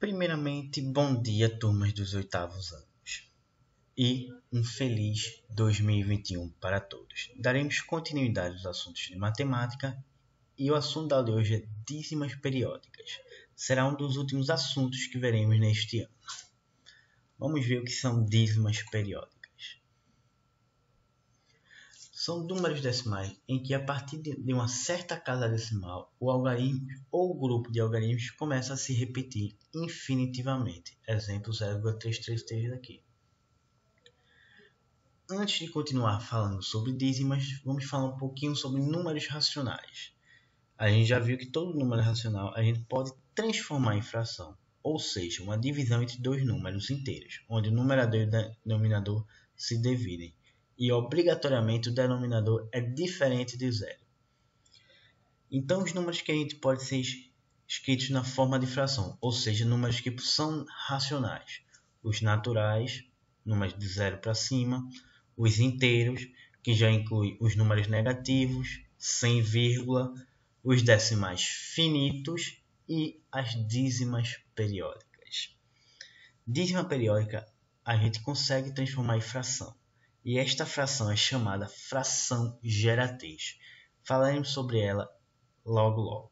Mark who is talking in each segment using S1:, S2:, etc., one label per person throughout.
S1: Primeiramente, bom dia, turmas dos oitavos anos, e um feliz 2021 para todos. Daremos continuidade aos assuntos de matemática e o assunto da aula de hoje é dízimas periódicas. Será um dos últimos assuntos que veremos neste ano. Vamos ver o que são dízimas periódicas. São números decimais em que, a partir de uma certa casa decimal, o algarismo ou o grupo de algarismos começa a se repetir infinitivamente. Exemplo 0,333 aqui. Antes de continuar falando sobre dízimas, vamos falar um pouquinho sobre números racionais. A gente já viu que todo número racional a gente pode transformar em fração, ou seja, uma divisão entre dois números inteiros, onde o numerador e o denominador se dividem. E obrigatoriamente o denominador é diferente de zero. Então os números que a gente pode ser escritos na forma de fração, ou seja, números que são racionais. Os naturais, números de 0 para cima, os inteiros, que já inclui os números negativos, sem vírgula, os decimais finitos e as dízimas periódicas. Dízima periódica a gente consegue transformar em fração. E esta fração é chamada fração geratriz. Falaremos sobre ela logo.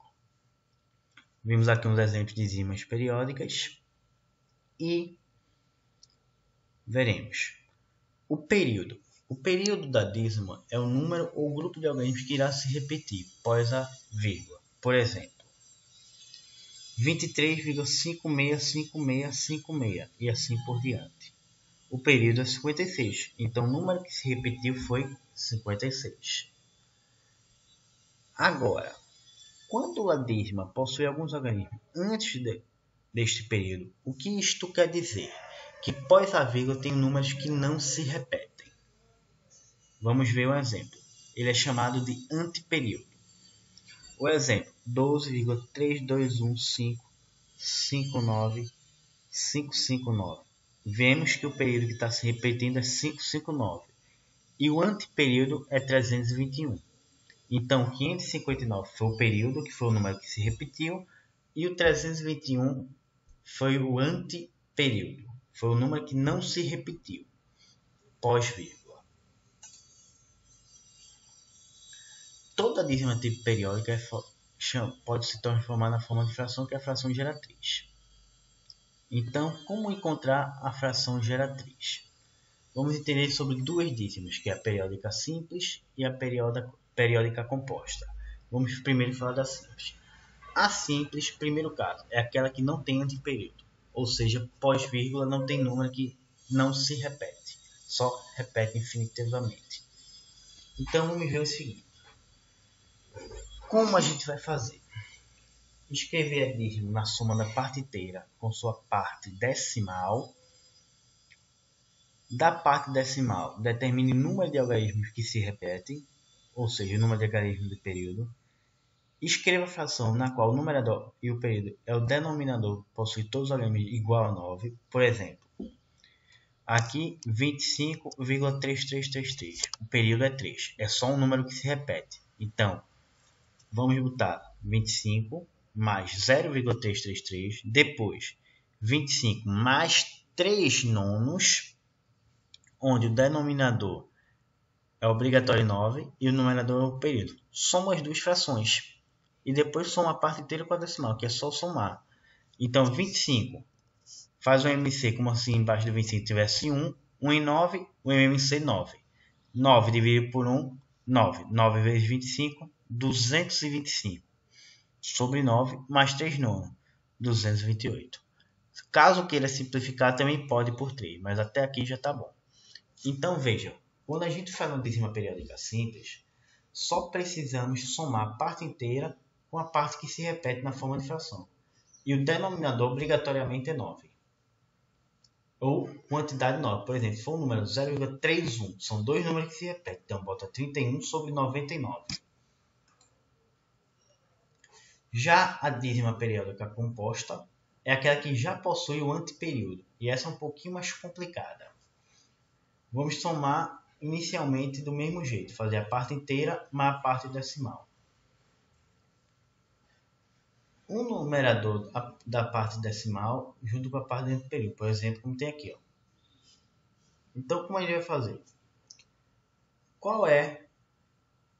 S1: Vimos aqui uns exemplos de dízimas periódicas e veremos. O período. O período da dízima é o número ou grupo de algarismos que irá se repetir após a vírgula. Por exemplo, 23,565656 e assim por diante. O período é 56, então o número que se repetiu foi 56. Agora, quando a dízima possui alguns algarismos antes deste período, o que isto quer dizer? Que após a vírgula tem números que não se repetem. Vamos ver um exemplo. Ele é chamado de anteperíodo. O exemplo, 12,321559559. Vemos que o período que está se repetindo é 559 e o anteperíodo é 321. Então, 559 foi o período, que foi o número que se repetiu, e o 321 foi o anteperíodo, foi o número que não se repetiu, pós-vírgula. Toda dízima tipo periódica pode se transformar na forma de fração, que é a fração geratriz. Então, como encontrar a fração geratriz? Vamos entender sobre duas dízimas, que é a periódica simples e a periódica composta. Vamos primeiro falar da simples. A simples, primeiro caso, é aquela que não tem anteperíodo, ou seja, pós-vírgula não tem número que não se repete, só repete infinitivamente. Então vamos ver o seguinte. Como a gente vai fazer? Escrever a dízima na soma da parte inteira com sua parte decimal. Da parte decimal, determine o número de algarismos que se repetem, ou seja, o número de algarismos do período. Escreva a fração na qual o numerador e o período é o denominador, possui todos os algarismos igual a 9. Por exemplo, aqui 25,3333. O período é 3. É só um número que se repete. Então, vamos botar 25 mais 0,333. Depois, 25 mais 3 nonos, onde o denominador é obrigatório 9 e o numerador é o período. Soma as duas frações. E depois soma a parte inteira com a decimal, que é só somar. Então, 25 faz o MMC como se embaixo do 25 tivesse 1. 1 em 9, o MMC 9. 9 dividido por 1, 9. 9 vezes 25, 225. Sobre 9, mais 3 nonos, 228. Caso queira simplificar, também pode por 3, mas até aqui já está bom. Então, vejam, quando a gente faz uma dízima periódica simples, só precisamos somar a parte inteira com a parte que se repete na forma de fração. E o denominador obrigatoriamente é 9. Ou quantidade 9. Por exemplo, se for um número 0,31, são dois números que se repetem. Então, bota 31 sobre 99. Já a dízima periódica composta é aquela que já possui o anteperíodo. E essa é um pouquinho mais complicada. Vamos somar inicialmente do mesmo jeito, fazer a parte inteira mais a parte decimal. um numerador da parte decimal junto com a parte dentro do período, por exemplo, como tem aqui. Ó. Então, como a gente vai fazer? Qual é?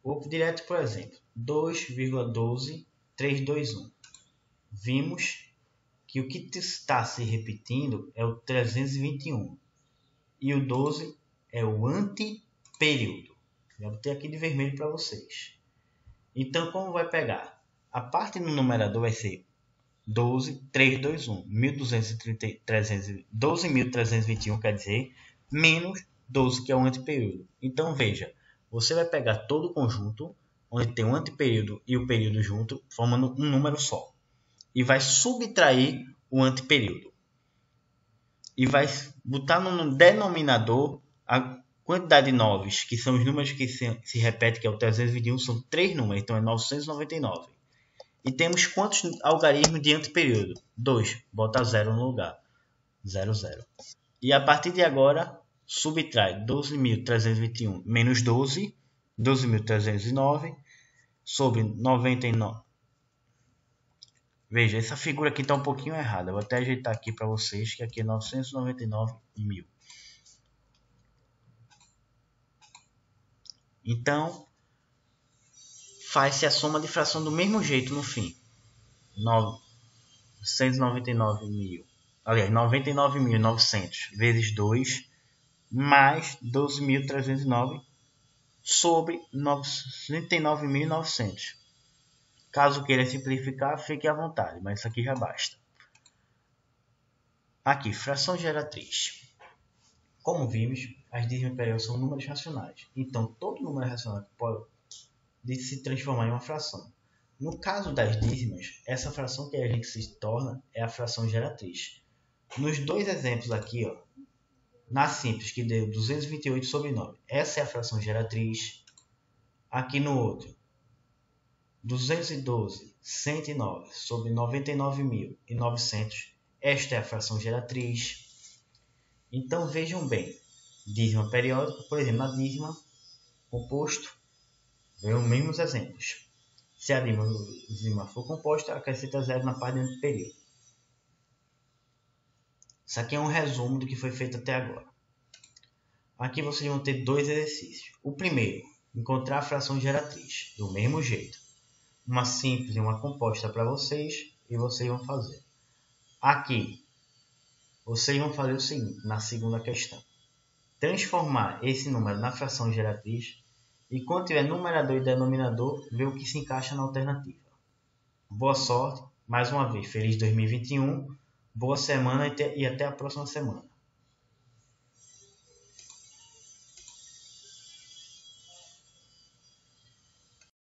S1: Vou direto, por exemplo, 2,12321. Vimos que o que está se repetindo é o 321 e o 12 é o anteperíodo. Já botei aqui de vermelho para vocês. Então, como vai pegar? A parte no numerador vai ser 12.321, 12.321 quer dizer, menos 12, que é o anteperíodo. Então, veja, você vai pegar todo o conjunto, onde tem o anteperíodo e o período junto, formando um número só. E vai subtrair o anteperíodo. E vai botar no denominador a quantidade de 9, que são os números que se repetem, que é o 321, são 3 números, então é 999. E temos quantos algarismos de anteperíodo? 2. Bota 0 no lugar. 0, 0. E a partir de agora, subtrai 12.321 menos 12, 12.309, sobre 99. Veja, essa figura aqui está um pouquinho errada. Vou até ajeitar aqui para vocês, que aqui é 999.000. Então, faz-se a soma de fração do mesmo jeito no fim. 999.000. Aliás, 99.900 vezes 2 mais 12.309 sobre 99.900. Caso queira simplificar, fique à vontade, mas isso aqui já basta. Aqui, fração geratriz. Como vimos, as dízimas periódicas são números racionais. Então, todo número racional pode se transformar em uma fração. No caso das dízimas, essa fração que a gente se torna é a fração geratriz. Nos dois exemplos aqui, ó, na simples, que deu 228 sobre 9, essa é a fração geratriz. Aqui no outro, 212, 109 sobre 99.900, esta é a fração geratriz. Então vejam bem, dízima periódica, por exemplo, na dízima composto, vejam os mesmos exemplos. Se a dízima for composta, acrescenta 0 na parte do período. Isso aqui é um resumo do que foi feito até agora. Aqui vocês vão ter dois exercícios. O primeiro, encontrar a fração geratriz, do mesmo jeito. Uma simples e uma composta para vocês, e vocês vão fazer. Aqui, vocês vão fazer o seguinte, na segunda questão. Transformar esse número na fração geratriz, e quando tiver numerador e denominador, ver o que se encaixa na alternativa. Boa sorte, mais uma vez, feliz 2021, boa semana e até a próxima semana.